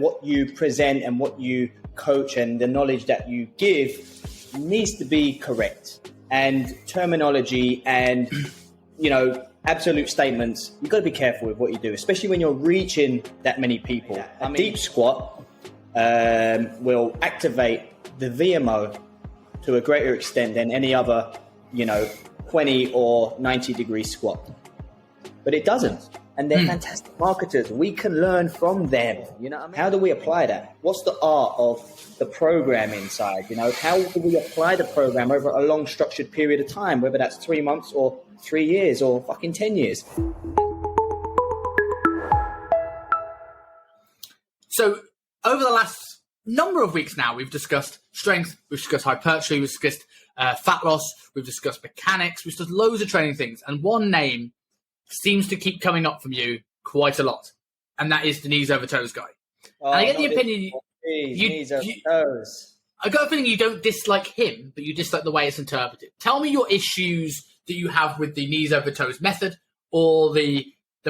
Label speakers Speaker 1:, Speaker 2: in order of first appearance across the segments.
Speaker 1: what you present and what you coach and the knowledge that you give needs to be correct. And terminology and, absolute statements, you've got to be careful with what you do, especially when you're reaching that many people. A deep squat will activate the VMO to a greater extent than any other, 20 or 90 degree squat. But it doesn't. And they're fantastic marketers. We can learn from them. How do we apply that? What's the art of the program inside? How do we apply the program over a long structured period of time, whether that's 3 months or 3 years or fucking 10 years?
Speaker 2: So over the last number of weeks now, we've discussed strength, we've discussed hypertrophy, we've discussed fat loss, we've discussed mechanics, we've discussed loads of training things. And one name seems to keep coming up from you quite a lot, and that is the knees over toes guy. And I get the opinion
Speaker 1: knees over toes.
Speaker 2: I got a feeling you don't dislike him, but you dislike the way it's interpreted. Tell me your issues that you have with the knees over toes method, or the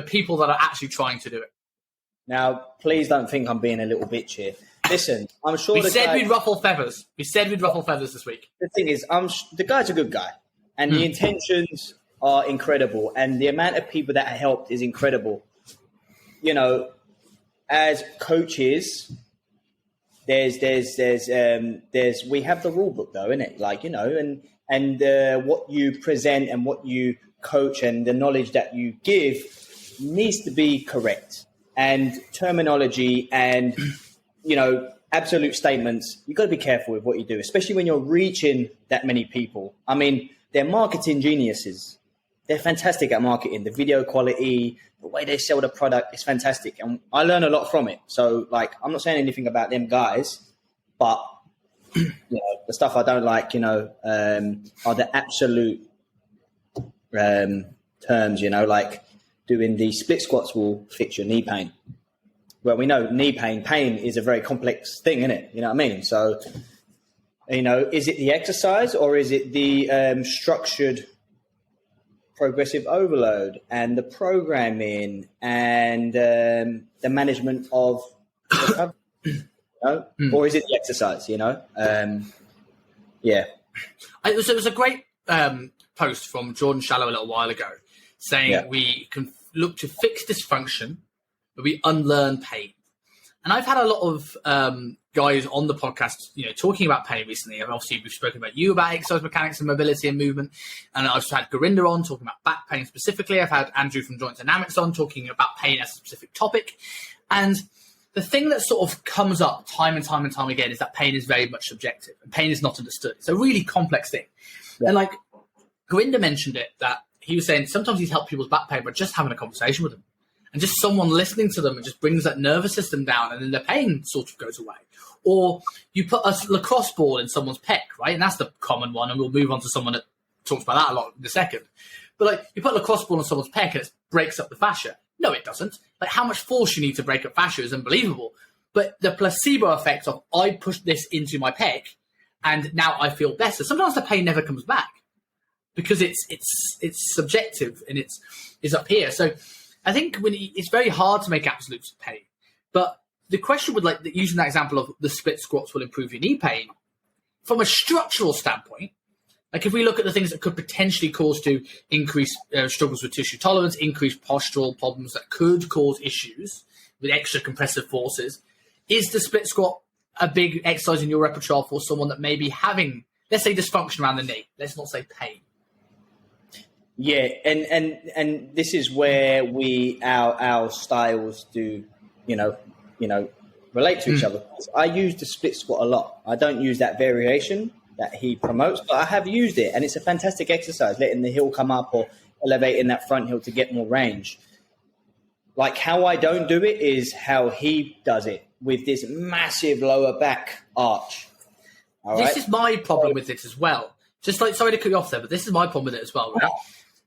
Speaker 2: people that are actually trying to do it.
Speaker 1: Now, please don't think I'm being a little bitch here. Listen, I'm sure
Speaker 2: we'd ruffle feathers. We said we'd ruffle feathers this week.
Speaker 1: The thing is, the guy's a good guy, and the intentions are incredible, and the amount of people that are helped is incredible. As coaches, there's we have the rule book though, innit? And what you present and what you coach and the knowledge that you give needs to be correct. And terminology and absolute statements, you've got to be careful with what you do, especially when you're reaching that many people. I mean, they're marketing geniuses. They're fantastic at marketing. The video quality, the way they sell the product is fantastic. And I learn a lot from it. So, I'm not saying anything about them guys, but, the stuff I don't like, are the absolute terms, like doing the split squats will fix your knee pain. Well, we know knee pain is a very complex thing, isn't it? You know what I mean? So, is it the exercise or is it the structured progressive overload and the programming and the management of recovery, or is it the exercise? Yeah.
Speaker 2: It was a great post from Jordan Shallow a little while ago saying we can look to fix dysfunction, but we unlearn pain. And I've had a lot of guys on the podcast, talking about pain recently. Obviously, we've spoken about you about exercise mechanics and mobility and movement. And I've had Gurinder on talking about back pain specifically. I've had Andrew from Joint Dynamics on talking about pain as a specific topic. And the thing that sort of comes up time and time and time again is that pain is very much subjective and pain is not understood. It's a really complex thing. Yeah. And Gurinder mentioned it, that he was saying sometimes he's helped people's back pain by just having a conversation with them. And just someone listening to them and just brings that nervous system down, and then the pain sort of goes away. Or you put a lacrosse ball in someone's pec, right? And that's the common one, and we'll move on to someone that talks about that a lot in a second. But you put a lacrosse ball in someone's pec and it breaks up the fascia. No, it doesn't. How much force you need to break up fascia is unbelievable. But the placebo effect of I pushed this into my pec and now I feel better. Sometimes the pain never comes back because it's subjective and it's up here. So I think it's very hard to make absolutes of pain. But the question would using that example of the split squats will improve your knee pain, from a structural standpoint, if we look at the things that could potentially cause to increase struggles with tissue tolerance, increase postural problems that could cause issues with extra compressive forces, is the split squat a big exercise in your repertoire for someone that may be having, let's say, dysfunction around the knee? Let's not say pain.
Speaker 1: Yeah, and this is where our styles do, relate to each other. I use the split squat a lot. I don't use that variation that he promotes, but I have used it, and it's a fantastic exercise, letting the heel come up or elevating that front heel to get more range. How I don't do it is how he does it, with this massive lower back arch. All right?
Speaker 2: This is my problem with it as well. Just sorry to cut you off there, but this is my problem with it as well, right?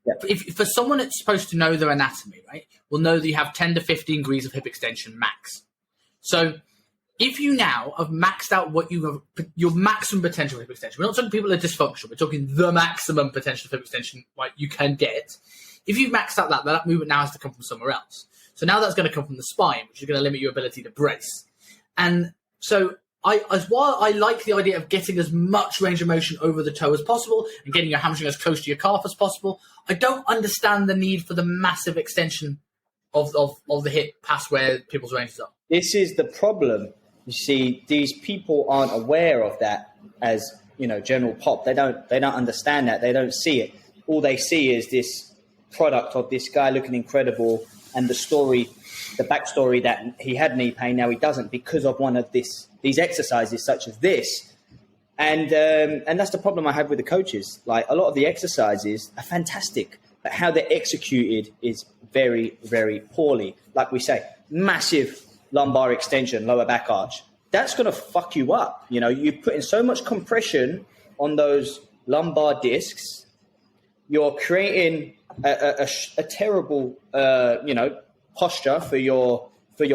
Speaker 2: Yeah. If for someone that's supposed to know their anatomy, right, will know that you have 10 to 15 degrees of hip extension max. So if you now have maxed out what you have, your maximum potential hip extension, we're not talking people that are dysfunctional, we're talking the maximum potential hip extension you can get. If you've maxed out that movement now has to come from somewhere else. So now that's going to come from the spine, which is going to limit your ability to brace. And so while I like the idea of getting as much range of motion over the toe as possible and getting your hamstring as close to your calf as possible, I don't understand the need for the massive extension of the hip past where people's ranges are.
Speaker 1: This is the problem. You see, these people aren't aware of that as, general pop. They don't understand that. They don't see it. All they see is this product of this guy looking incredible and the backstory that he had knee pain, now he doesn't because of one of these exercises such as this. And that's the problem I have with the coaches. Like, a lot of the exercises are fantastic, but how they're executed is very, very poorly. Like we say, massive lumbar extension, lower back arch. That's going to fuck you up. You're putting so much compression on those lumbar discs. You're creating a terrible, posture for your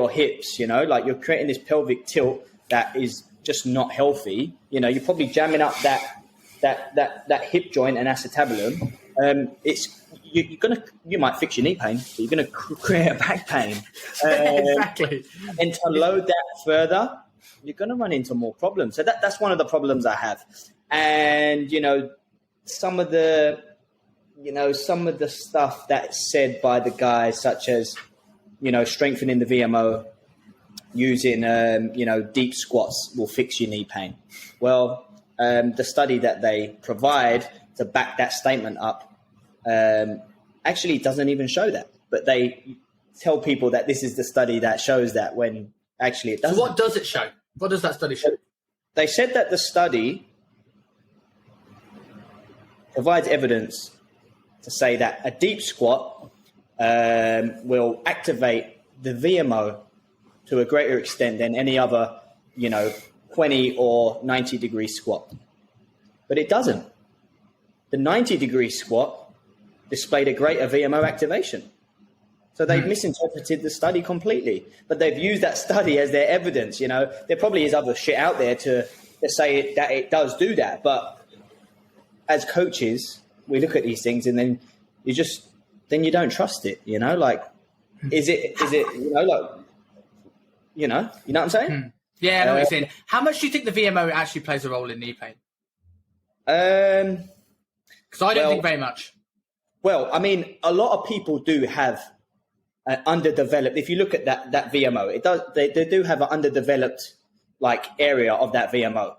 Speaker 1: hips. Like, you're creating this pelvic tilt that is just not healthy. You're probably jamming up that hip joint and acetabulum. You might fix your knee pain, but you're gonna create a back pain.
Speaker 2: Exactly.
Speaker 1: And to load that further, you're gonna run into more problems. So that's one of the problems I have. And some of the stuff that's said by the guys, such as strengthening the VMO, using deep squats will fix your knee pain. Well, the study that they provide to back that statement up actually doesn't even show that, but they tell people that this is the study that shows that, when actually it doesn't.
Speaker 2: So what does it show? What does that study show?
Speaker 1: They said that the study provides evidence to say that a deep squat will activate the VMO to a greater extent than any other 20 or 90 degree squat, but it doesn't. The 90 degree squat displayed a greater VMO activation. So they've misinterpreted the study completely, but they've used that study as their evidence. There probably is other shit out there to say that it does do that. But as coaches, we look at these things and then you don't trust it, like, is it, you know what I'm saying?
Speaker 2: Yeah, I know what you're saying. How much do you think the VMO actually plays a role in knee pain? Because I don't think very much.
Speaker 1: Well, I mean, a lot of people do have an underdeveloped. If you look at that VMO, they do have an underdeveloped area of that VMO.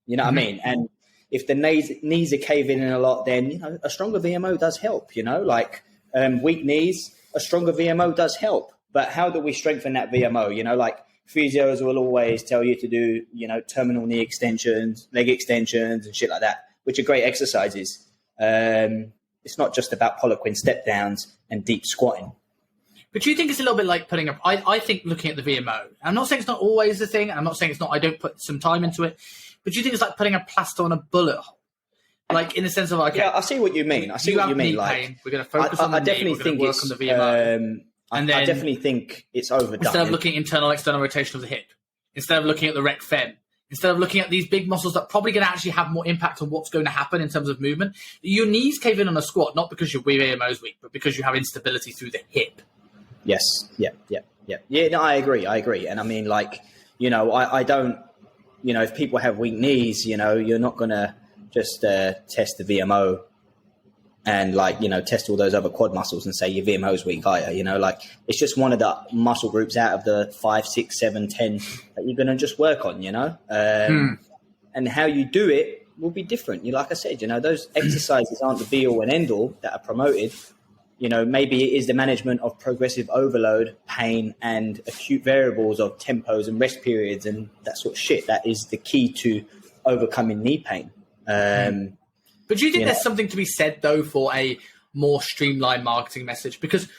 Speaker 1: You know what I mean? And if the knees are caving in a lot, then a stronger VMO does help. Weak knees, a stronger VMO does help. But how do we strengthen that VMO? Physios will always tell you to do, terminal knee extensions, leg extensions and shit like that, which are great exercises. It's not just about Poliquin step downs and deep squatting.
Speaker 2: But do you think it's a little bit like putting up, I think looking at the VMO, I'm not saying it's not always the thing. I'm not saying it's not, I don't put some time into it, but do you think it's like putting a plaster on a bullet hole? In the sense of, okay.
Speaker 1: Yeah, I see what you mean. I see what you mean.
Speaker 2: Pain, we're going to focus on the knee, we're going to work on the VMO.
Speaker 1: I definitely think it's overdone.
Speaker 2: Instead of looking at internal, external rotation of the hip, instead of looking at the rec fem, instead of looking at these big muscles that are probably going to actually have more impact on what's going to happen in terms of movement, your knees cave in on a squat, not because your VMO is weak, but because you have instability through the hip.
Speaker 1: Yes. Yeah. No, I agree. And I mean, I don't, if people have weak knees, you're not going to just test the VMO and test all those other quad muscles and say your VMO is weak either. It's just one of the muscle groups out of the 5, 6, 7, 10 that you're going to just work on, and how you do it will be different. Like I said, those exercises aren't the be all and end all that are promoted. Maybe it is the management of progressive overload, pain, and acute variables of tempos and rest periods and that sort of shit. That is the key to overcoming knee pain.
Speaker 2: But do you think there's something to be said, though, for a more streamlined marketing message? Because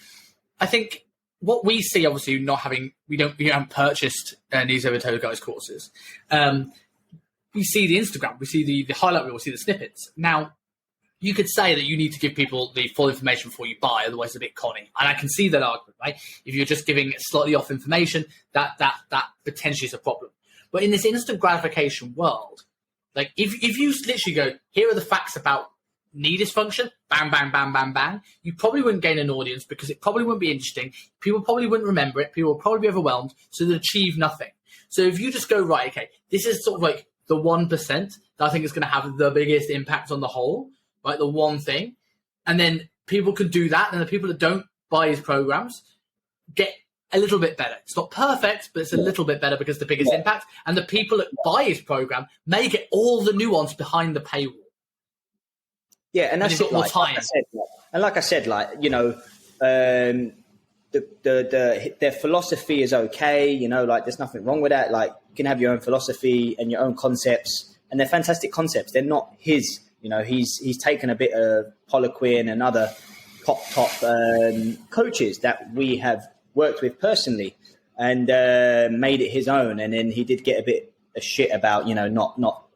Speaker 2: I think what we see, obviously, we haven't purchased Knees Over Toe Guys courses. We see the Instagram, we see the highlight reel, we see the snippets. Now, you could say that you need to give people the full information before you buy, otherwise it's a bit conning. And I can see that argument, right? If you're just giving slightly off information, that potentially is a problem. But in this instant gratification world, if you literally go, here are the facts about knee dysfunction, bang, bang, bang, bang, bang, you probably wouldn't gain an audience because it probably wouldn't be interesting. People probably wouldn't remember it. People would probably be overwhelmed, so they'd achieve nothing. So if you just go, right, okay, this is sort of like the 1% that I think is going to have the biggest impact on the whole, right? The one thing. And then people can do that. And the people that don't buy his programs get a little bit better. It's not perfect, but it's a little bit better because the biggest impact. And the people that buy his program may get all the nuance behind the paywall.
Speaker 1: Yeah, and that's it. Like I said, their philosophy is okay. You know, like there's nothing wrong with that. Like you can have your own philosophy and your own concepts, and they're fantastic concepts. They're not his. You know, he's taken a bit of Poliquin and other top coaches that we have worked with personally, and made it his own. And then he did get a bit of shit about not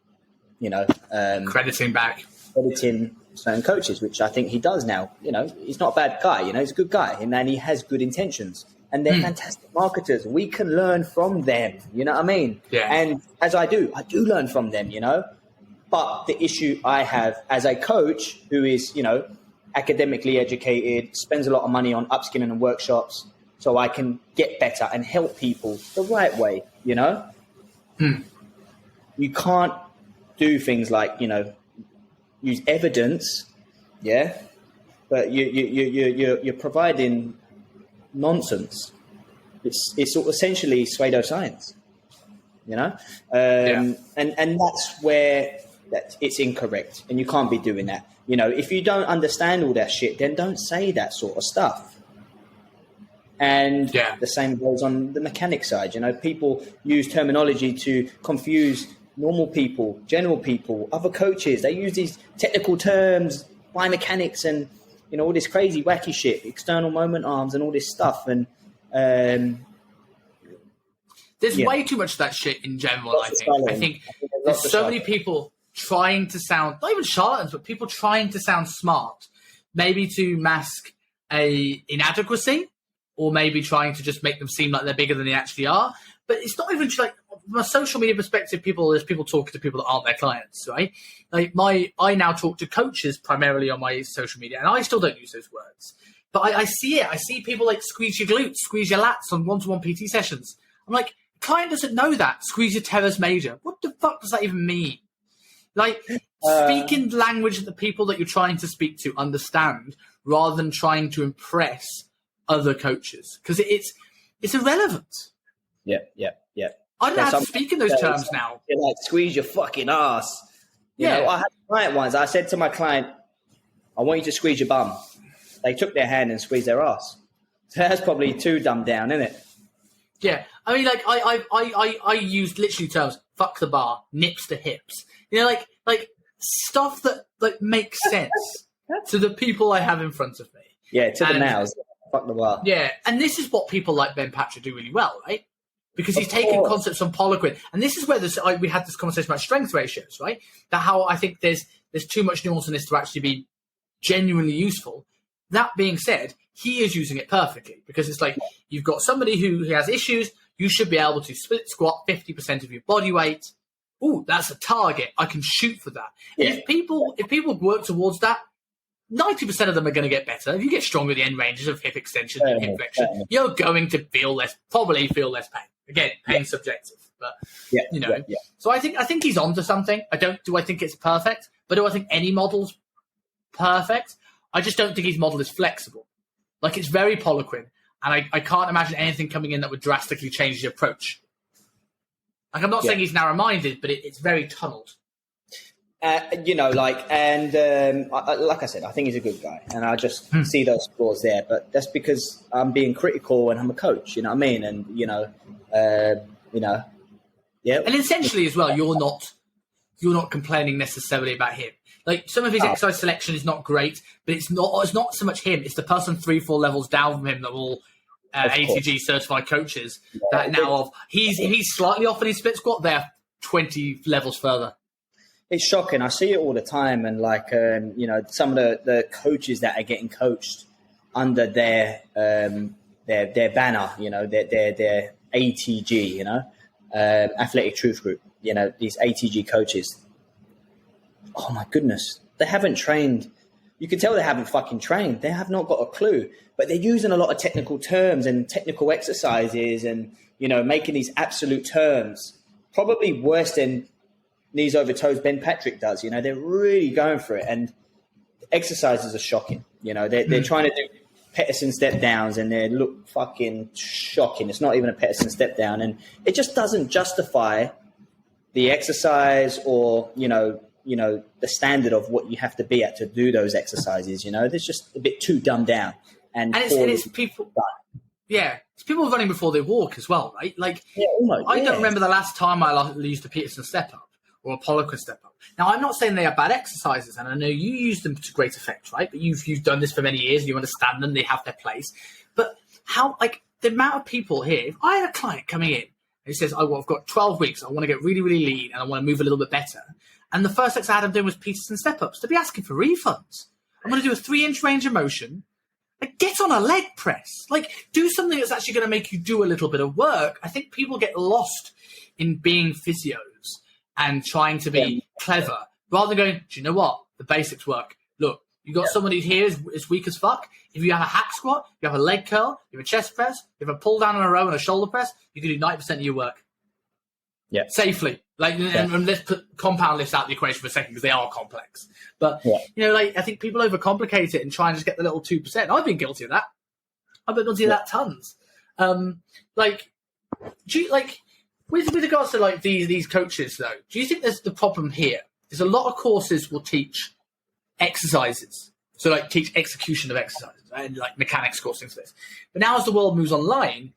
Speaker 1: crediting certain coaches, which I think he does now. You know, he's not a bad guy. You know, he's a good guy, and he has good intentions. And they're fantastic marketers. We can learn from them. You know what I mean?
Speaker 2: Yeah.
Speaker 1: And as I do learn from them. You know, but the issue I have as a coach who is academically educated, spends a lot of money on upskilling and workshops, so I can get better and help people the right way. You know, you can't do things like use evidence, but you're providing nonsense. It's essentially pseudoscience, and that's where it's incorrect, and you can't be doing that. If you don't understand all that shit, then don't say that sort of stuff. And the same goes on the mechanic side. People use terminology to confuse normal people, general people, other coaches. They use these technical terms, biomechanics, and all this crazy wacky shit, external moment arms, and all this stuff. And
Speaker 2: there's way too much of that shit in general. I think there's so many people trying to sound, not even charlatans, but people trying to sound smart, maybe to mask a inadequacy, or maybe trying to just make them seem like they're bigger than they actually are. But it's not even like, from a social media perspective, there's people talking to people that aren't their clients, right? Like I now talk to coaches primarily on my social media, and I still don't use those words. But I see it. I see people like squeeze your glutes, squeeze your lats on one-to-one PT sessions. I'm like, client doesn't know that. Squeeze your teres major. What the fuck does that even mean? Like, speak in language that the people that you're trying to speak to understand, rather than trying to impress other coaches, because it's irrelevant.
Speaker 1: Yeah.
Speaker 2: I don't know how to speak in those terms now.
Speaker 1: Like, squeeze your fucking ass. You know, I had a client once. I said to my client, I want you to squeeze your bum. They took their hand and squeezed their ass. So that's probably too dumbed down, isn't it?
Speaker 2: Yeah. I mean, like, I used literally terms, fuck the bar, nips to hips. Like stuff that like makes sense to the people I have in front of me.
Speaker 1: Yeah, to the nows. Fuck the bar.
Speaker 2: Yeah, and this is what people like Ben Patrick do really well, right? Because he's taken concepts from Poliquin, and this is where we had this conversation about strength ratios, right? That how I think there's too much nuance in this to actually be genuinely useful. That being said, he is using it perfectly, because it's like, you've got somebody who has issues. You should be able to split squat 50% of your body weight. Ooh, that's a target. I can shoot for that. Yeah. If people work towards that, 90% of them are going to get better. If you get stronger at the end ranges of hip extension and hip flexion, you're going to probably feel less pain. Again, pain's subjective, but So I think he's onto something. Do I think it's perfect? But do I think any model's perfect? I just don't think his model is flexible. Like, it's very Poliquin, and I can't imagine anything coming in that would drastically change the approach. Like, I'm not saying he's narrow-minded, but it's very tunneled.
Speaker 1: like I said, I think he's a good guy, and I just see those flaws there. But that's because I'm being critical and I'm a coach. You know what I mean? And
Speaker 2: And essentially, as well, you're not complaining necessarily about him. Like, some of his exercise selection is not great, but it's not so much him. It's the person 3-4 levels down from him that all ATG certified coaches that now he's slightly off in his split squat. They're 20 levels further.
Speaker 1: It's shocking. I see it all the time, and like some of the coaches that are getting coached under their banner, their ATG, Athletic Truth Group, these ATG coaches. Oh my goodness, they haven't trained. you can tell they haven't fucking trained. They have not got a clue, but they're using a lot of technical terms and technical exercises and, you know, making these absolute terms, probably worse than knees over toes Ben Patrick does. You know, they're really going for it. And exercises are shocking. You know, they're trying to do Peterson step downs and they look fucking shocking. It's not even a Peterson step down. And it just doesn't justify the exercise or, you know, the standard of what you have to be at to do those exercises. You know, there's just a bit too dumbed down. And it's
Speaker 2: people, it's people running before they walk as well, right? Like,
Speaker 1: almost,
Speaker 2: I don't remember the last time I used a Peterson step up or a Pollock step up. Now, I'm not saying they are bad exercises, and I know you use them to great effect, right? But you've done this for many years, and you understand them; they have their place. But how, like, the amount of people here? If I had a client coming in and he says, "Oh, well, I've got 12 weeks. I want to get really, really lean, and I want to move a little bit better," and the first exercise I had him doing was Peterson step ups, to be asking for refunds. I'm going to do a 3-inch range of motion. Like, get on a leg press. Like, do something that's actually going to make you do a little bit of work. I think people get lost in being physios and trying to be clever, rather than going, do you know what? The basics work. Look, you got somebody here is weak as fuck. If you have a hack squat, you have a leg curl, you have a chest press, you have a pull down in a row and a shoulder press, you can do 90% of your work.
Speaker 1: Yeah.
Speaker 2: Safely. Like, and let's put compound lifts out of the equation for a second because they are complex. But, you know, like, I think people overcomplicate it and try and just get the little 2%. I've been guilty of that. I've been guilty of that tons. Like, do you, like, with regards to, like, these coaches, though, do you think there's the problem here? Is a lot of courses will teach exercises. So, like, teach execution of exercises and, like, mechanics course, things like this. But now as the world moves online,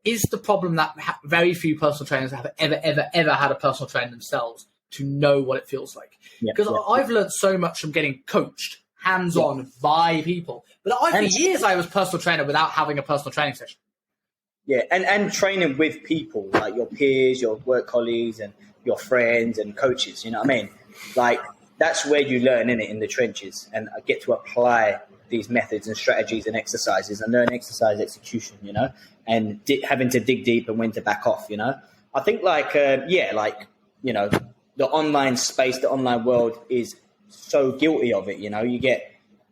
Speaker 2: is the problem that very few personal trainers have ever had a personal trainer themselves to know what it feels like? Because I've learned so much from getting coached hands-on by people. But for years I was personal trainer without having a personal training session.
Speaker 1: Yeah, and training with people, like your peers, your work colleagues and your friends and coaches, you know what I mean? Like, that's where you learn, innit, in the trenches, and I get to apply these methods and strategies and exercises and learn exercise execution, you know, and having to dig deep and when to back off, you know. I think, like, you know, the online space, the online world is so guilty of it, you know. You get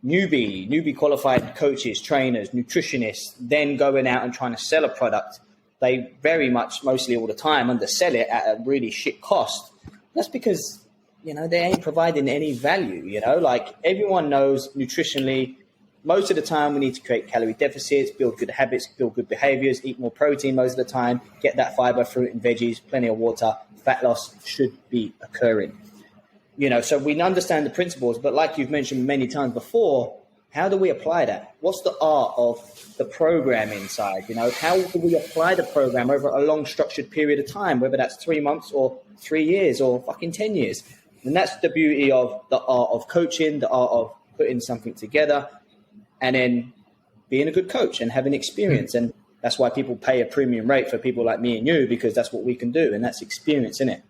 Speaker 1: newbie qualified coaches, trainers, nutritionists, then going out and trying to sell a product. They very much, mostly all the time, undersell it at a really shit cost. That's because, you know, they ain't providing any value, you know. Like, everyone knows nutritionally, most of the time we need to create calorie deficits, build good habits, build good behaviors, eat more protein most of the time, get that fiber, fruit and veggies, plenty of water. Fat loss should be occurring. You know, so we understand the principles, but like you've mentioned many times before, how do we apply that? What's the art of the program inside? You know, how do we apply the program over a long structured period of time, whether that's 3 months or 3 years or fucking 10 years? And that's the beauty of the art of coaching, the art of putting something together and then being a good coach and having experience. And that's why people pay a premium rate for people like me and you, because that's what we can do. And that's experience, isn't it?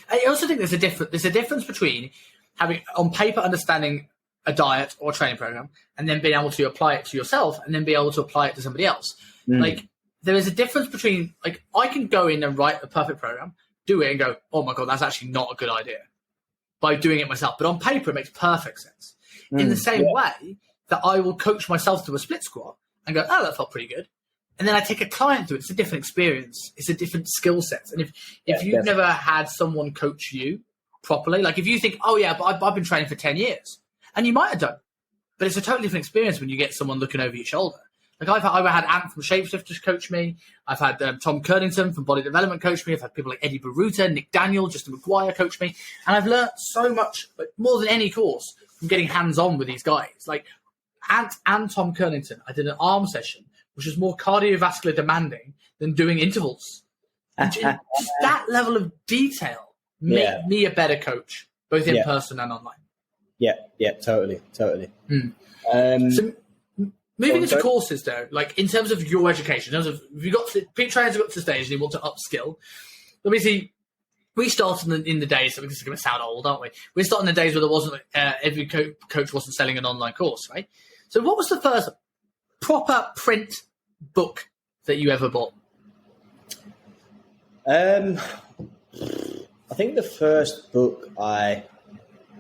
Speaker 2: I also think there's a difference between having on paper understanding a diet or a training program and then being able to apply it to yourself and then be able to apply it to somebody else. Like, there is a difference between, like, I can go in and write a perfect program, do it and go, oh my God, that's actually not a good idea, by doing it myself. But on paper, it makes perfect sense. In the same way that I will coach myself to a split squat and go, oh, that felt pretty good. And then I take a client through it. It's a different experience. It's a different skill set. And if you've never had someone coach you properly, like if you think, oh yeah, but I've been training for 10 years, and you might have done, but it's a totally different experience when you get someone looking over your shoulder. Like I've had Ant from Shapeshifters coach me. I've had Tom Kernington from Body Development coach me. I've had people like Eddie Baruta, Nick Daniel, Justin McGuire coach me. And I've learned so much, like, more than any course, from getting hands-on with these guys. Like Ant and Tom Kernington, I did an arm session, which was more cardiovascular demanding than doing intervals. And just that level of detail made me a better coach, both in person and online.
Speaker 1: Yeah, totally.
Speaker 2: So moving into courses, though, like in terms of your education, in terms of if you got to, trainers have got to the stage and you want to upskill, obviously we started in the days, so this is going to sound old, aren't we? We started in the days where there wasn't, every coach wasn't selling an online course, right? So what was the first proper print book that you ever bought?
Speaker 1: I think the first book I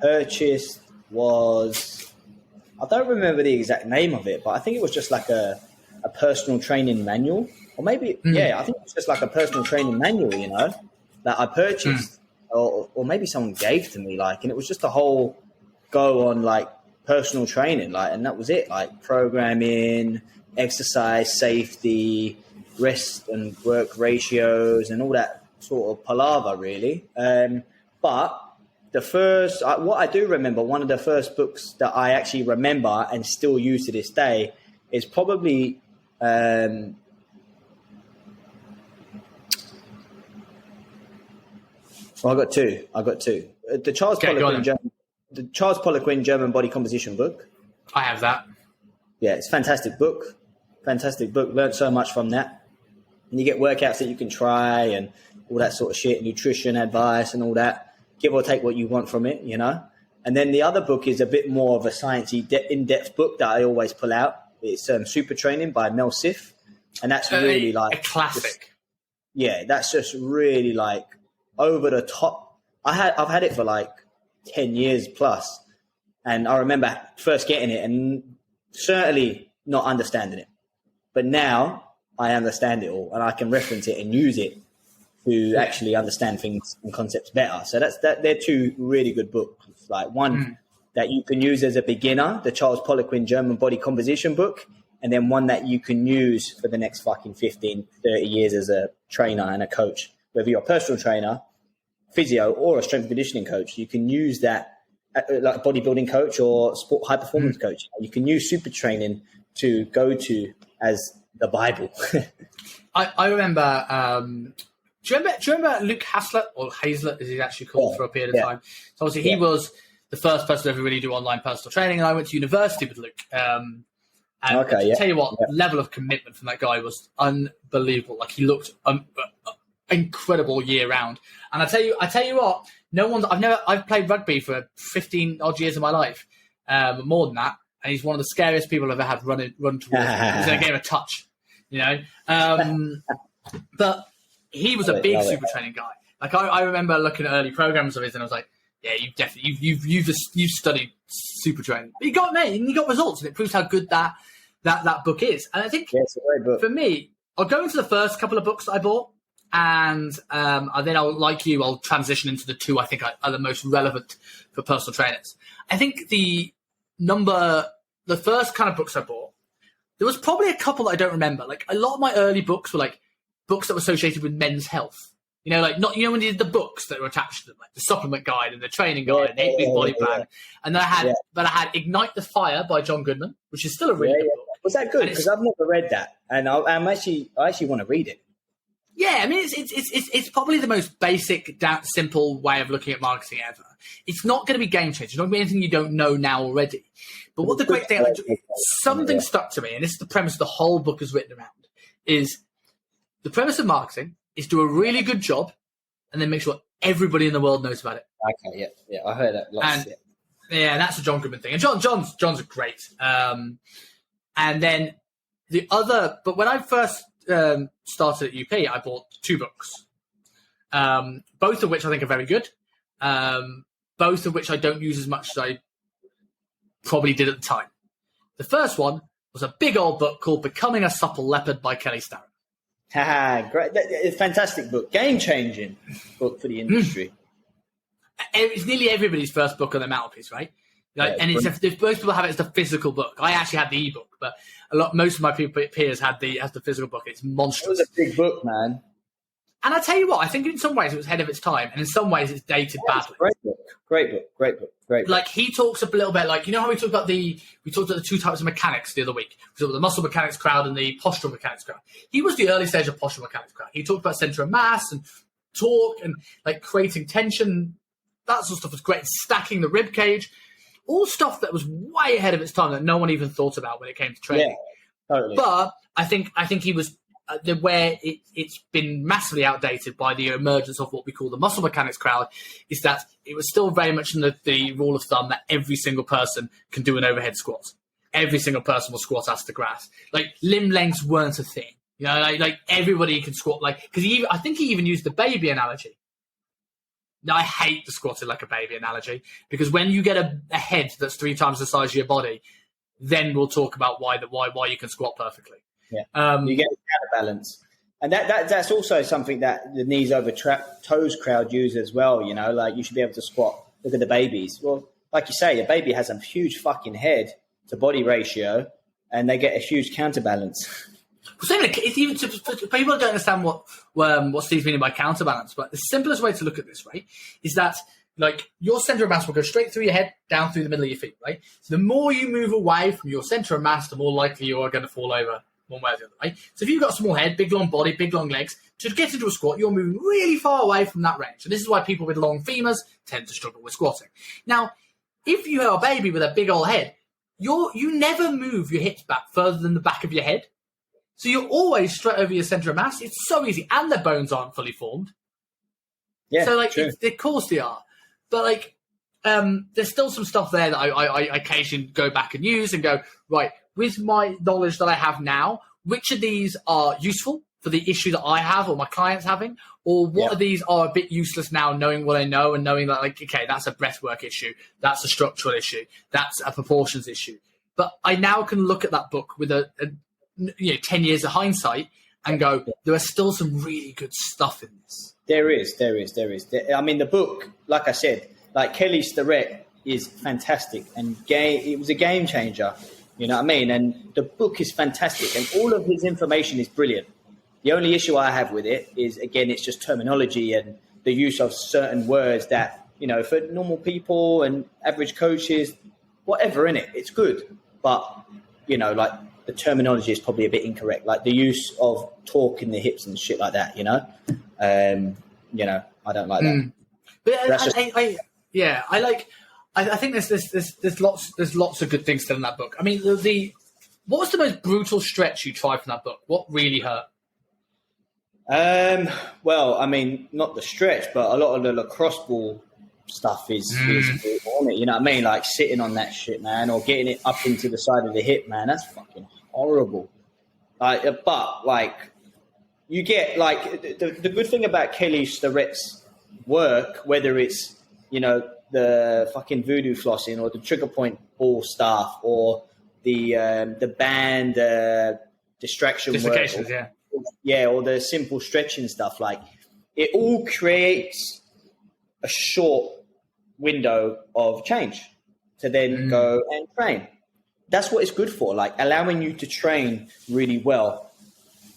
Speaker 1: purchased was I don't remember the exact name of it, but I think it was just like a personal training manual, or maybe I think it was just like a personal training manual, that I purchased, or maybe someone gave to me, and it was just a whole go on personal training, and that was it, programming, exercise, safety, rest and work ratios, and all that sort of palaver, really. But the first, what I do remember, one of the first books that I actually remember and still use to this day is probably I got two. The Charles Poliquin German Body Composition book.
Speaker 2: I have that.
Speaker 1: Yeah, it's a fantastic book. Learned so much from that. And you get workouts that you can try and all that sort of shit, nutrition advice and all that. Give or take what you want from it, And then the other book is a bit more of a sciencey, in-depth book that I always pull out. It's Super Training by Mel Siff. And that's really
Speaker 2: a classic.
Speaker 1: That's just really over the top. I've had it for 10 years plus. And I remember first getting it and certainly not understanding it. But now I understand it all and I can reference it and use it to actually understand things and concepts better. So they're two really good books. One that you can use as a beginner, the Charles Poliquin German Body Composition book, and then one that you can use for the next fucking 15, 30 years as a trainer and a coach. Whether you're a personal trainer, physio, or a strength and conditioning coach, you can use that like a bodybuilding coach or sport high performance coach. You can use Super Training to go to as the Bible.
Speaker 2: I remember... Do you remember Luke Haslett, or Hazlett as he's actually called, for a period of time? So obviously he was the first person to ever really do online personal training, and I went to university with Luke. And tell you what, level of commitment from that guy was unbelievable. He looked incredible year round. And I tell you what, I've played rugby for 15 odd years of my life, more than that. And he's one of the scariest people I've ever had run towards me. He was in a game of touch, but he was a big super training guy. I remember looking at early programs of his, and I was like, "Yeah, you've studied super training." But he got results, and it proves how good that book is. And I think
Speaker 1: it's a great book.
Speaker 2: For me, I'll go into the first couple of books that I bought, and then I'll transition into the two I think are the most relevant for personal trainers. I think the first kind of books I bought, there was probably a couple that I don't remember. A lot of my early books were books that were associated with men's health. When you did the books that were attached to them, the supplement guide and the training guide and the 8-week body plan. And then I had Ignite the Fire by John Goodman, which is still a really good book.
Speaker 1: Was that good? Because I've never read that, and I actually want to read it.
Speaker 2: Yeah, I mean, it's probably the most basic, simple way of looking at marketing ever. It's not going to be game changing. It's not going to be anything you don't know now already. But what the great thing, something stuck to me, and this is the premise the whole book is written around, is the premise of marketing is do a really good job and then make sure everybody in the world knows about it.
Speaker 1: Okay, yeah, I heard that lots.
Speaker 2: And that's a John Goodman thing. And John's great. And then but when I first started at UP, I bought two books, both of which I think are very good, both of which I don't use as much as I probably did at the time. The first one was a big old book called Becoming a Supple Leopard by Kelly Starrett.
Speaker 1: Great. It's a fantastic book. Game-changing book for the industry.
Speaker 2: It's nearly everybody's first book on their mantelpiece, right? And most people have it as the physical book. I actually had the ebook, but most of my peers had the physical book. It's monstrous.
Speaker 1: It was a big book, man.
Speaker 2: And I tell you what, I think in some ways it was ahead of its time, and in some ways it's dated badly.
Speaker 1: Great book.
Speaker 2: He talks a little bit how we talked about the two types of mechanics the other week. We talked about the muscle mechanics crowd and the postural mechanics crowd. He was the early stage of postural mechanics crowd. He talked about center of mass and torque and creating tension. That sort of stuff was great. Stacking the rib cage, all stuff that was way ahead of its time that no one even thought about when it came to training.
Speaker 1: Yeah, totally.
Speaker 2: But I think he was where it's been massively outdated by the emergence of what we call the muscle mechanics crowd, is that it was still very much in the rule of thumb that every single person can do an overhead squat. Every single person will squat ass to grass. Limb lengths weren't a thing. Everybody can squat. Because I think he even used the baby analogy. Now, I hate the squatting like a baby analogy, because when you get a head that's 3 times the size of your body, then we'll talk about why you can squat perfectly.
Speaker 1: Yeah, you get a counterbalance. And that's also something that the knees over toes crowd use as well. You know, like you should be able to squat. Look at the babies. Well, like you say, a baby has a huge fucking head to body ratio, and they get a huge counterbalance.
Speaker 2: It's even people don't understand what Steve's meaning by counterbalance. But the simplest way to look at this, right, is that like your center of mass will go straight through your head, down through the middle of your feet, right? So the more you move away from your center of mass, the more likely you are going to fall over one way or the other, right? So if you've got a small head, big long body, big long legs, to get into a squat, you're moving really far away from that range. And this is why people with long femurs tend to struggle with squatting. Now, if you are a baby with a big old head, you never move your hips back further than the back of your head. So you're always straight over your center of mass. It's so easy. And the bones aren't fully formed.
Speaker 1: Yeah,
Speaker 2: so like,
Speaker 1: true.
Speaker 2: Of course they are. But like, there's still some stuff there that I occasionally go back and use and go, right, with my knowledge that I have now, which of these are useful for the issue that I have or my client's having? Or what of these are a bit useless now, knowing what I know and knowing that, like, okay, that's a breathwork issue, that's a structural issue, that's a proportions issue. But I now can look at that book with a 10 years of hindsight and go, there are still some really good stuff in this. There is.
Speaker 1: I mean, the book, like I said, like Kelly Starrett is fantastic, and it was a game changer. You know what I mean? And the book is fantastic, and all of his information is brilliant. The only issue I have with it is, again, it's just terminology and the use of certain words that, you know, for normal people and average coaches, whatever in it, it's good. But, you know, like the terminology is probably a bit incorrect. Like the use of torque in the hips and shit like that, you know? You know, I don't like that.
Speaker 2: But I think there's lots of good things still in that book. I mean, what was the most brutal stretch you tried from that book? What really hurt?
Speaker 1: Well, I mean, not the stretch, but a lot of the lacrosse ball stuff is on it. You know what I mean? Like sitting on that shit, man, or getting it up into the side of the hip, man. That's fucking horrible. Like, but like, you get like the good thing about Kelly Starrett's work, whether it's, you know, the fucking voodoo flossing or the trigger point ball stuff or the band distraction work, or the simple stretching stuff, like it all creates a short window of change to then go and train. That's what it's good for, like allowing you to train really well.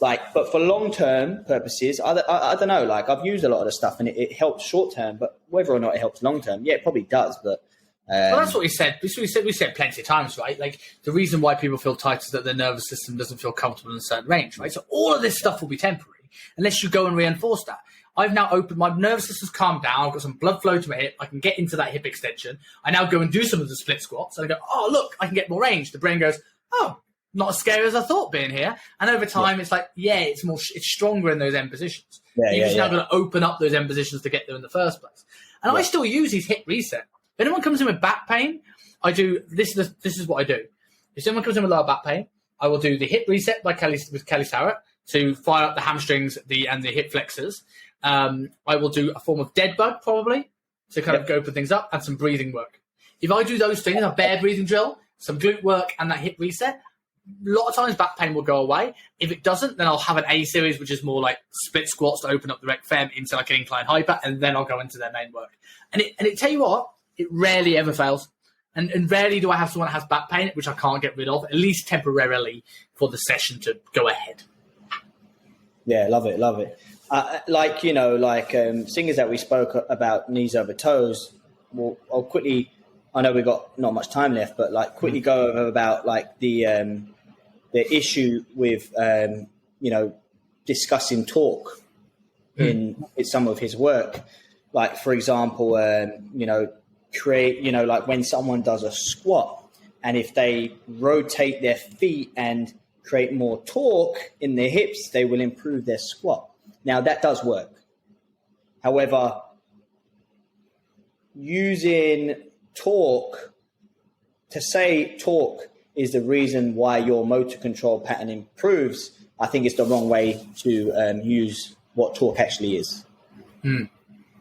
Speaker 1: Like, but for long-term purposes, I don't know, like I've used a lot of the stuff and it helps short-term, but whether or not it helps long-term, yeah, it probably does. But
Speaker 2: well, that's what we said. We said plenty of times, right? Like the reason why people feel tight is that their nervous system doesn't feel comfortable in a certain range, right? So all of this stuff will be temporary unless you go and reinforce that. I've now opened, my nervous system's calmed down. I've got some blood flow to my hip. I can get into that hip extension. I now go and do some of the split squats and I go, oh, look, I can get more range. The brain goes, oh, not as scary as I thought being here. And over time, it's like, it's stronger in those end positions. You're just now going to open up those end positions to get there in the first place. And I still use these hip reset. If anyone comes in with back pain, I do this is what I do. If someone comes in with lower back pain, I will do the hip reset with Kelly Starrett to fire up the hamstrings and the hip flexors. I will do a form of dead bug probably to kind of go open things up, and some breathing work. If I do those things, a bear breathing drill, some glute work and that hip reset, a lot of times back pain will go away. If it doesn't, then I'll have an A series, which is more like split squats to open up the rec fem into like an incline hyper, and then I'll go into their main work. And it tell you what, it rarely ever fails. And rarely do I have someone that has back pain, which I can't get rid of, at least temporarily, for the session to go ahead.
Speaker 1: Yeah, love it. Seeing as that we spoke about knees over toes, well, I'll quickly, I know we've got not much time left, but like quickly go over about like the issue with, discussing torque in some of his work. Like, for example, like when someone does a squat and if they rotate their feet and create more torque in their hips, they will improve their squat. Now that does work. However, using torque to say torque is the reason why your motor control pattern improves, I think it's the wrong way to use what torque actually is.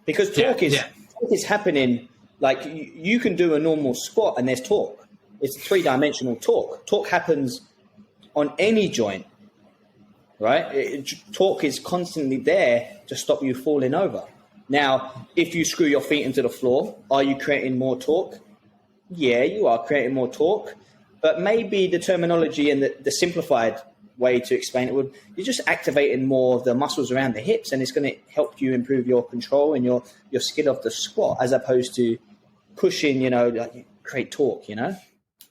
Speaker 1: Because torque is happening. Like you can do a normal squat and there's torque. It's a three-dimensional torque. Torque happens on any joint, right? Torque is constantly there to stop you falling over. Now, if you screw your feet into the floor, are you creating more torque? Yeah, you are creating more torque. But maybe the terminology and the simplified way to explain it would, you're just activating more of the muscles around the hips, and it's going to help you improve your control and your skill of the squat, as opposed to pushing, like create torque,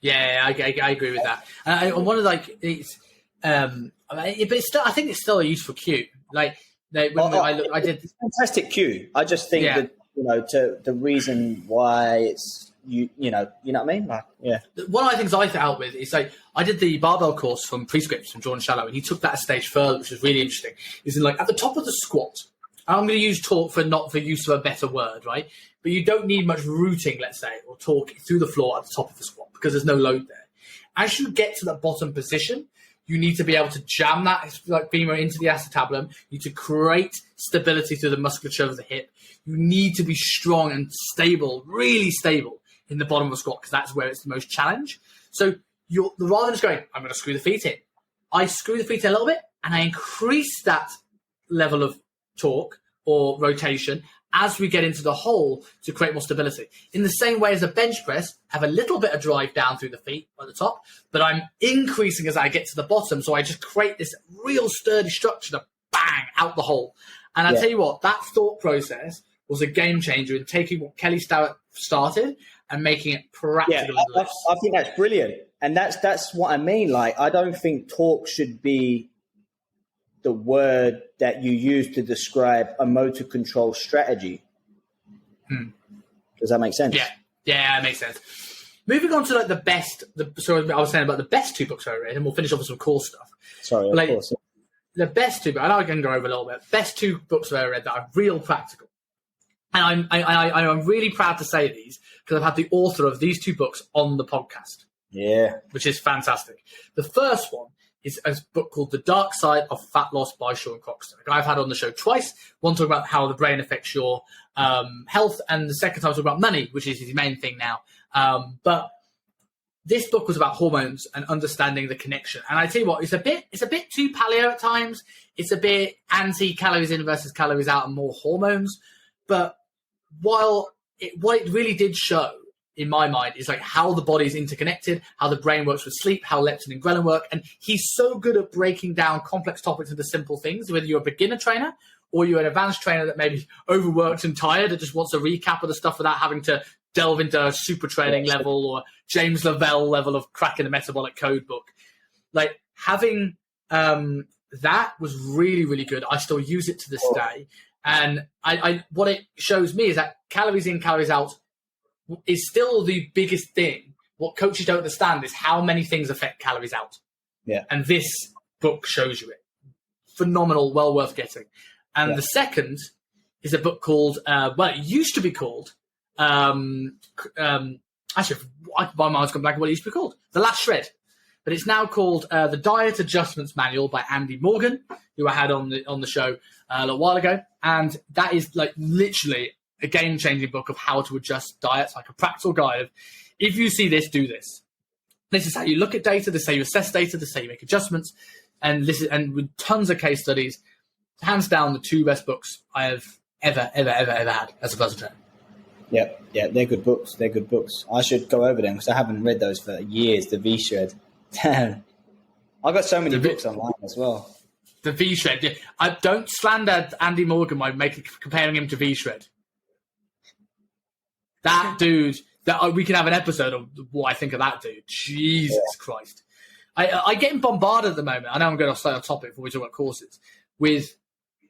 Speaker 2: Yeah, I agree with that. And one of it's, but it's still, I think it's still a useful cue. Like, I did
Speaker 1: it's a fantastic cue. I just think that to the reason why it's you know what I mean. Like, yeah.
Speaker 2: One of the things I out with is I did the barbell course from Prescripts from Jordan Shallow, and he took that a stage further, which was really interesting. Is in at the top of the squat. I'm going to use torque for not for use of a better word, right? But you don't need much rooting, let's say, or torque through the floor at the top of the squat because there's no load there. As you get to the bottom position, you need to be able to jam that femur into the acetabulum. You need to create stability through the musculature of the hip. You need to be strong and stable, really stable in the bottom of the squat because that's where it's the most challenge. So rather than just going, I'm going to screw the feet in, I screw the feet in a little bit and I increase that level of torque or rotation as we get into the hole to create more stability. In the same way as a bench press, have a little bit of drive down through the feet at the top, but I'm increasing as I get to the bottom. So I just create this real sturdy structure to bang out the hole. And I tell you what, that thought process was a game changer in taking what Kelly Starrett started and making it practical.
Speaker 1: Yeah, I think that's brilliant. And that's what I mean. Like, I don't think torque should be the word that you use to describe a motor control strategy. Does that make sense?
Speaker 2: Yeah, it makes sense. Moving on to the best. So I was saying about the best two books I read, and we'll finish off with some cool stuff.
Speaker 1: Sorry, of course.
Speaker 2: The best two, I know I can go over a little bit. Best two books I read that are real practical, and I'm really proud to say these because I've had the author of these two books on the podcast.
Speaker 1: Yeah,
Speaker 2: which is fantastic. The first one is a book called The Dark Side of Fat Loss by Sean Croxton, a guy I've had on the show twice. One talking about how the brain affects your health, and the second time talking about money, which is his main thing now. But this book was about hormones and understanding the connection. And I tell you what, it's a bit too paleo at times. It's a bit anti-calories in versus calories out and more hormones. But what it really did show, in my mind, is how the body's interconnected, how the brain works with sleep, how leptin and ghrelin work. And he's so good at breaking down complex topics into simple things, whether you're a beginner trainer or you're an advanced trainer that maybe overworked and tired and just wants a recap of the stuff without having to delve into a super training level or James Lavelle level of cracking the metabolic code book. Having that was really, really good. I still use it to this day. And I what it shows me is that calories in, calories out is still the biggest thing. What coaches don't understand is how many things affect calories out. Yeah. And this book shows you it. Phenomenal, well worth getting. And the second is a book called, it used to be called, actually, my mind's gone blank what it used to be called. The Last Shred. But it's now called The Diet Adjustments Manual by Andy Morgan, who I had on the show a little while ago. And that is literally a game-changing book of how to adjust diets, like a practical guide of, if you see this, do this. This is how you look at data. This is how you assess data. This is how you make adjustments. And with tons of case studies, hands down, the two best books I have ever had as a personal trainer.
Speaker 1: Yeah, they're good books. They're good books. I should go over them because I haven't read those for years. The V Shred. Damn. I got so many books online as well.
Speaker 2: The V Shred. Yeah. I don't slander Andy Morgan by comparing him to V Shred. That dude, we can have an episode of what I think of that dude. Jesus Christ. I get bombarded at the moment. I know I'm going to stay on topic before we talk about courses. Maybe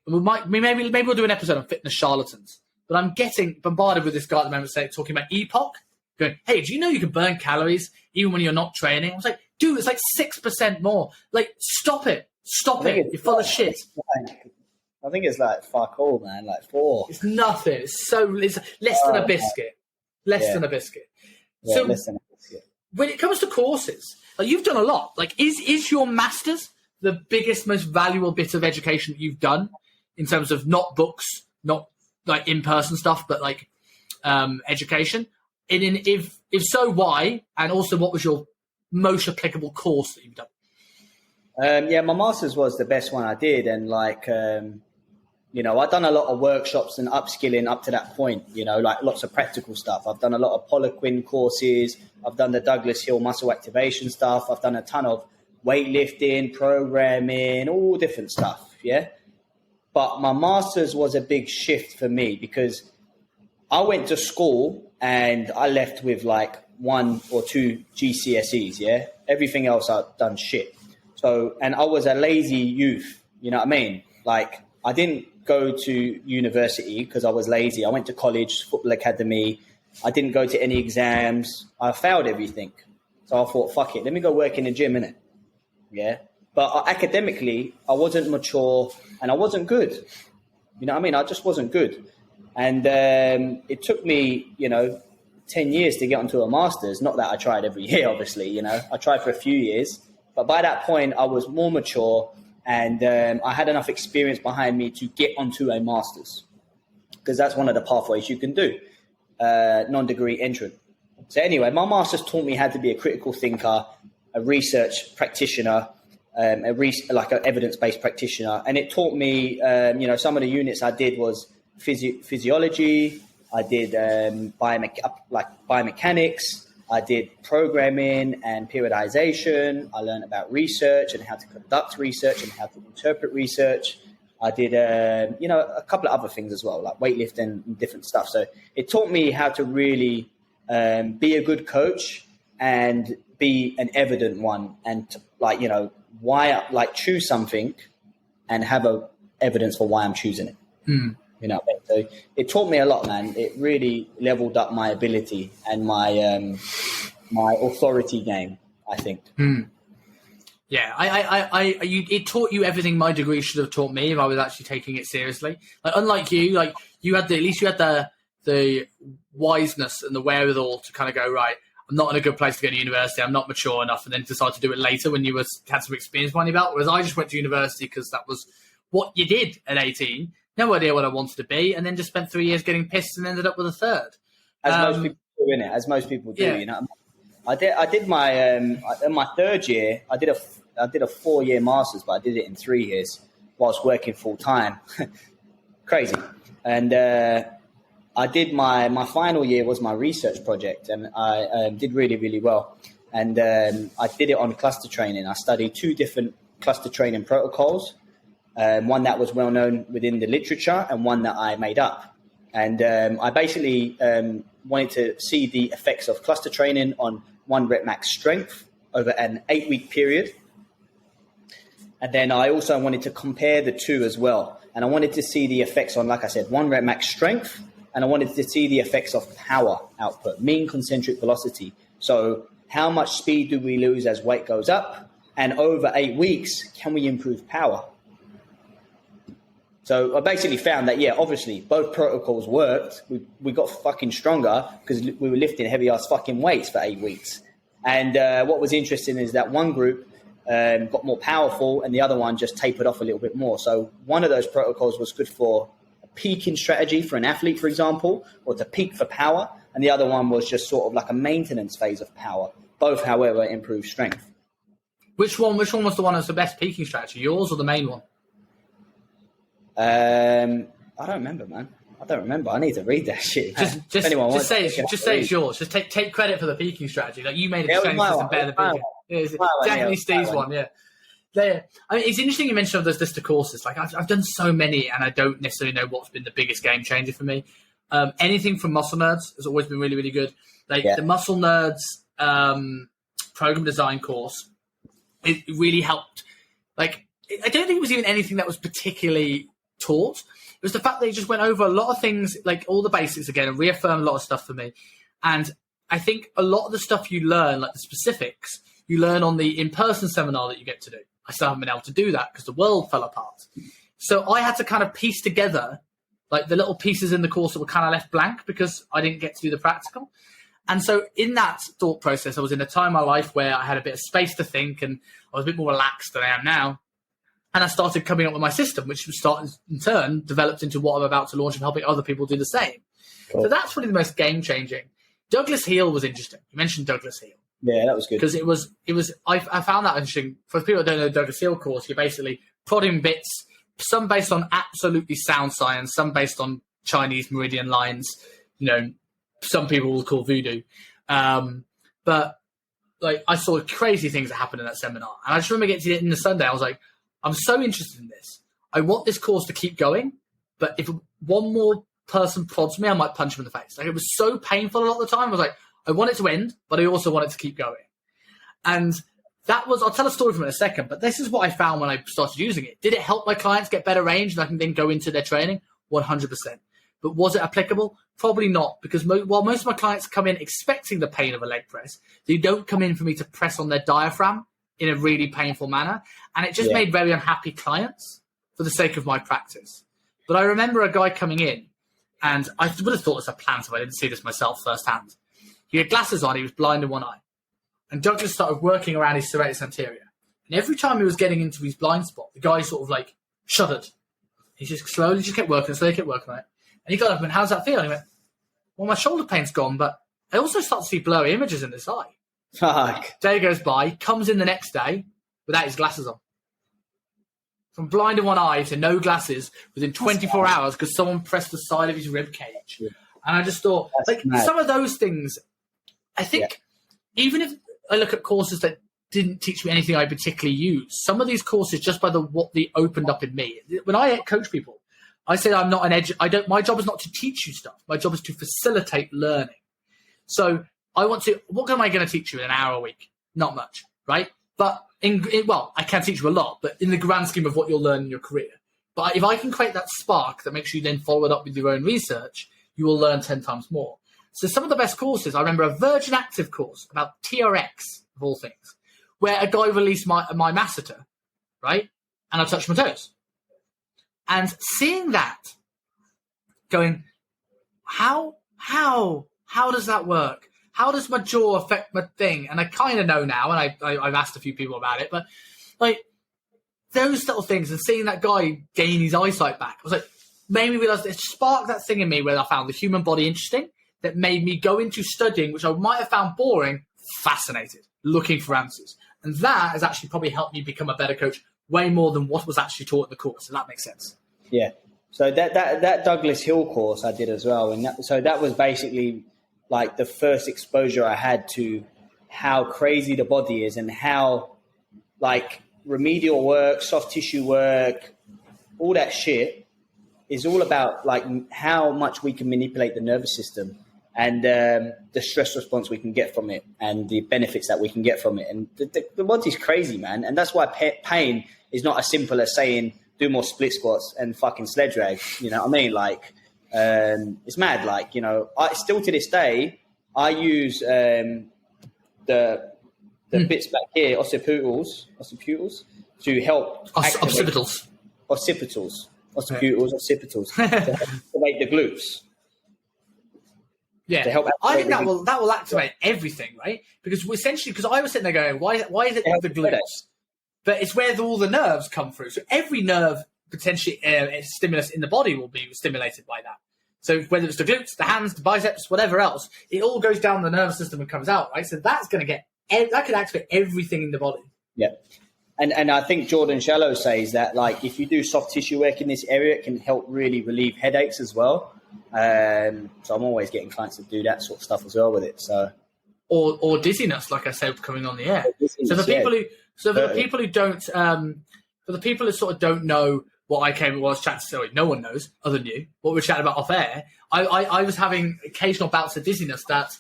Speaker 2: we'll do an episode on fitness charlatans. But I'm getting bombarded with this guy at the moment talking about EPOC. Going, hey, do you know you can burn calories even when you're not training? I was like, dude, it's 6% more. Stop it. Stop it. You're full of shit.
Speaker 1: I think it's fuck all, man. 4.
Speaker 2: It's nothing. It's less than a biscuit. Less than a biscuit.
Speaker 1: Yeah, so less than a biscuit.
Speaker 2: When it comes to courses, you've done a lot. Is your master's the biggest, most valuable bit of education that you've done in terms of not books, not in-person stuff, but education? if so, why? And also, what was your most applicable course that you've done?
Speaker 1: My master's was the best one I did. And like, I've done a lot of workshops and upskilling up to that point, like lots of practical stuff. I've done a lot of Poliquin courses. I've done the Douglas Hill muscle activation stuff. I've done a ton of weightlifting, programming, all different stuff. Yeah. But my master's was a big shift for me because I went to school and I left with like 1 or 2 GCSEs. Yeah. Everything else I've done shit. So, and I was a lazy youth, you know what I mean? Like, I didn't go to university because I was lazy. I went to college, football academy. I didn't go to any exams. I failed everything. So I thought, fuck it, let me go work in the gym, innit? Yeah. But academically, I wasn't mature and I wasn't good. You know what I mean? I just wasn't good. And it took me, 10 years to get onto a master's. Not that I tried every year, obviously, I tried for a few years. But by that point, I was more mature and I had enough experience behind me to get onto a master's because that's one of the pathways you can do, non-degree entrant. So anyway, my master's taught me how to be a critical thinker, a research practitioner, like an evidence-based practitioner. And it taught me, some of the units I did was physiology, I did biomechanics, I did programming and periodization. I learned about research and how to conduct research and how to interpret research. I did, a couple of other things as well, like weightlifting and different stuff. So it taught me how to really be a good coach and be an evident one and choose something and have evidence for why I'm choosing it. So it taught me a lot, man. It really leveled up my ability and my my authority game, I think.
Speaker 2: Yeah, it taught you everything my degree should have taught me if I was actually taking it seriously. Like, unlike you, like you had at least you had the wiseness and the wherewithal to kind of go, right, I'm not in a good place to go to university. I'm not mature enough, and then decide to do it later when you had some experience behind your belt. Whereas I just went to university because that was what you did at 18. No idea what I wanted to be, and then just spent 3 years getting pissed and ended up with a third.
Speaker 1: As most people do, innit? As most people do, I did my in my third year. I did a 4-year master's, but I did it in 3 years whilst working full time. Crazy. And I did my final year was my research project, and I did really, really well. And I did it on cluster training. I studied 2 different cluster training protocols. One that was well known within the literature and one that I made up. And I basically wanted to see the effects of cluster training on 1 rep max strength over an 8-week period. And then I also wanted to compare the 2 as well. And I wanted to see the effects on, like I said, 1 rep max strength. And I wanted to see the effects of power output, mean concentric velocity. So how much speed do we lose as weight goes up? And over 8 weeks, can we improve power? So I basically found that, obviously both protocols worked. We got fucking stronger because we were lifting heavy ass fucking weights for 8 weeks. And what was interesting is that one group got more powerful and the other one just tapered off a little bit more. So one of those protocols was good for a peaking strategy for an athlete, for example, or to peak for power. And the other one was just sort of like a maintenance phase of power. Both, however, improved strength.
Speaker 2: Which one was the one that's the best peaking strategy, yours or the main one?
Speaker 1: I don't remember, man. I don't remember. I need to read that shit.
Speaker 2: Just say it's yours. Just take credit for the peaking strategy. Like, you made it better than peaking. It's definitely Steve's one. Yeah. I mean, it's interesting you mentioned those list of courses. Like, I've done so many, and I don't necessarily know what's been the biggest game changer for me. Anything from Muscle Nerds has always been really, really good. The Muscle Nerds program design course, it really helped. Like, I don't think it was even anything that was particularly taught. It was the fact that he just went over a lot of things, like all the basics again, and reaffirmed a lot of stuff for me. And I think a lot of the stuff you learn, like the specifics, you learn on the in-person seminar that you get to do. I still haven't been able to do that because the world fell apart. So I had to kind of piece together like the little pieces in the course that were kind of left blank because I didn't get to do the practical. And so in that thought process, I was in a time in my life where I had a bit of space to think and I was a bit more relaxed than I am now. And I started coming up with my system, which in turn developed into what I'm about to launch and helping other people do the same. Cool. So that's really the most game-changing. Douglas Heel was interesting. You mentioned Douglas Heel.
Speaker 1: Yeah, that was good.
Speaker 2: Because I found that interesting. For people that don't know the Douglas Heel course, you're basically prodding bits, some based on absolutely sound science, some based on Chinese meridian lines, some people will call voodoo. But like, I saw crazy things that happened in that seminar. And I just remember getting to it in the Sunday. I was like, I'm so interested in this. I want this course to keep going. But if one more person prods me, I might punch him in the face. Like, it was so painful a lot of the time. I was like, I want it to end, but I also want it to keep going. And I'll tell a story from it in a second, but this is what I found when I started using it. Did it help my clients get better range and I can then go into their training? 100%. But was it applicable? Probably not, because while most of my clients come in expecting the pain of a leg press, they don't come in for me to press on their diaphragm in a really painful manner. And it just made very unhappy clients for the sake of my practice. But I remember a guy coming in, and I would have thought it was a plant if I didn't see this myself firsthand. He had glasses on, he was blind in one eye. And Douglas started working around his serratus anterior. And every time he was getting into his blind spot, the guy sort of like shuddered. He just slowly kept working on it. And he got up and, how's that feel? And he went, well, my shoulder pain's gone, but I also start to see blurry images in this eye.
Speaker 1: Fuck.
Speaker 2: Day goes by, comes in the next day without his glasses on. From blind in one eye to no glasses within 24 hours because someone pressed the side of his rib cage. Yeah. And I just thought, some of those things, I think, even if I look at courses that didn't teach me anything I particularly use, some of these courses, just by what they opened up in me. When I coach people, I say I'm not my job is not to teach you stuff. My job is to facilitate learning. So what am I going to teach you in an hour a week? Not much, right? But I can teach you a lot, but in the grand scheme of what you'll learn in your career. But if I can create that spark that makes you then follow it up with your own research, you will learn 10 times more. So some of the best courses, I remember a Virgin Active course about TRX, of all things, where a guy released my masseter, right? And I touched my toes. And seeing that, going, how does that work? How does my jaw affect my thing? And I kind of know now, and I've asked a few people about it, but like those little things and seeing that guy gain his eyesight back, I was like, made me realize it sparked that thing in me where I found the human body interesting that made me go into studying, which I might have found boring, fascinated, looking for answers. And that has actually probably helped me become a better coach way more than what was actually taught in the course. So that makes sense.
Speaker 1: Yeah. So that Douglas Hill course I did as well. And that was basically like the first exposure I had to how crazy the body is and how like remedial work, soft tissue work, all that shit is all about like how much we can manipulate the nervous system and the stress response we can get from it and the benefits that we can get from it. And the body's crazy, man. And that's why pain is not as simple as saying do more split squats and fucking sled drag. You know what I mean? Like, it's mad. Like, I still to this day, I use the bits back here, occipitals, to help
Speaker 2: occipitals
Speaker 1: to make the glutes.
Speaker 2: Yeah,
Speaker 1: to help
Speaker 2: I think that will activate everything, right? Because I was sitting there going, why is it the glutes? But it's where all the nerves come through. So every nerve potentially stimulus in the body will be stimulated by that. So whether it's the glutes, the hands, the biceps, whatever else, it all goes down the nervous system and comes out, right? So that's going to that could activate everything in the body.
Speaker 1: Yeah. And I think Jordan Shallow says that, like, if you do soft tissue work in this area, it can help really relieve headaches as well. So I'm always getting clients to do that sort of stuff as well with it. So,
Speaker 2: or dizziness, like I said, coming on the air. So the people who don't, for the people who sort of don't know what I was chatting. Sorry, no one knows other than you what we're chatting about off air. I was having occasional bouts of dizziness that,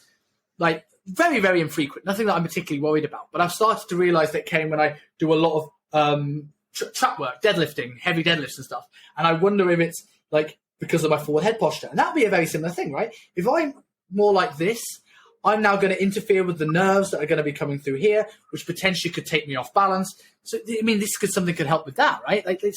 Speaker 2: like, very, very infrequent. Nothing that I'm particularly worried about. But I've started to realise that came when I do a lot of trap work, deadlifting, heavy deadlifts and stuff. And I wonder if it's like because of my forward head posture. And that would be a very similar thing, right? If I'm more like this, I'm now going to interfere with the nerves that are going to be coming through here, which potentially could take me off balance. So, I mean, something could help with that, right? Like, the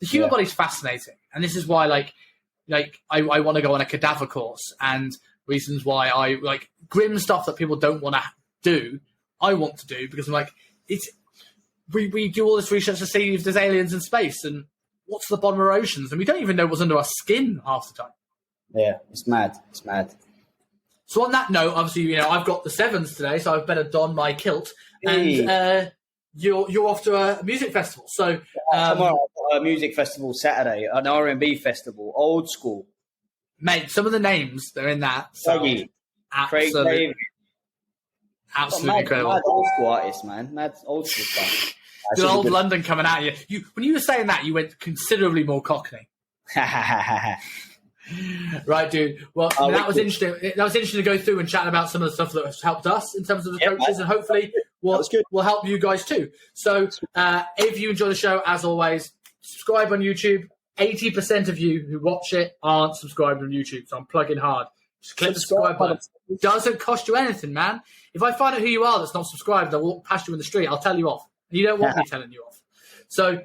Speaker 2: human body's fascinating. And this is why, I want to go on a cadaver course, and reasons why I like grim stuff that people don't want to do, I want to do, because I'm like, we do all this research to see if there's aliens in space and what's the bottom of our oceans, and we don't even know what's under our skin half the time.
Speaker 1: Yeah, it's mad. It's mad.
Speaker 2: So on that note, obviously, I've got the 7s today, so I better don my kilt. And you're off to a music festival. So
Speaker 1: tomorrow I've got a music festival Saturday, an R&B festival, old school.
Speaker 2: Mate, some of the names that are in that.
Speaker 1: Craig David.
Speaker 2: Absolutely incredible.
Speaker 1: Mad old school artist, man. Mad old school stuff.
Speaker 2: Good old London coming at you. When you were saying that, you went considerably more Cockney. Right, dude. Well, that was interesting. That was interesting to go through and chat about some of the stuff that has helped us in terms of the coaches, and hopefully will help you guys too. So, if you enjoy the show, as always, subscribe on YouTube. 80% of you who watch it aren't subscribed on YouTube, so I'm plugging hard. Just click the subscribe button. It doesn't cost you anything, man. If I find out who you are that's not subscribed, I'll walk past you in the street. I'll tell you off. And you don't want me telling you off. So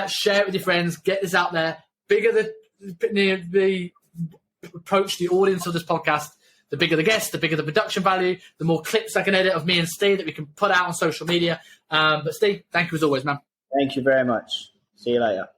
Speaker 2: share it with your friends. Get this out there. Bigger the approach, the audience of this podcast, the bigger the guest, the bigger the production value, the more clips I can edit of me and Steve that we can put out on social media. But Steve, thank you as always, man.
Speaker 1: Thank you very much. See you later.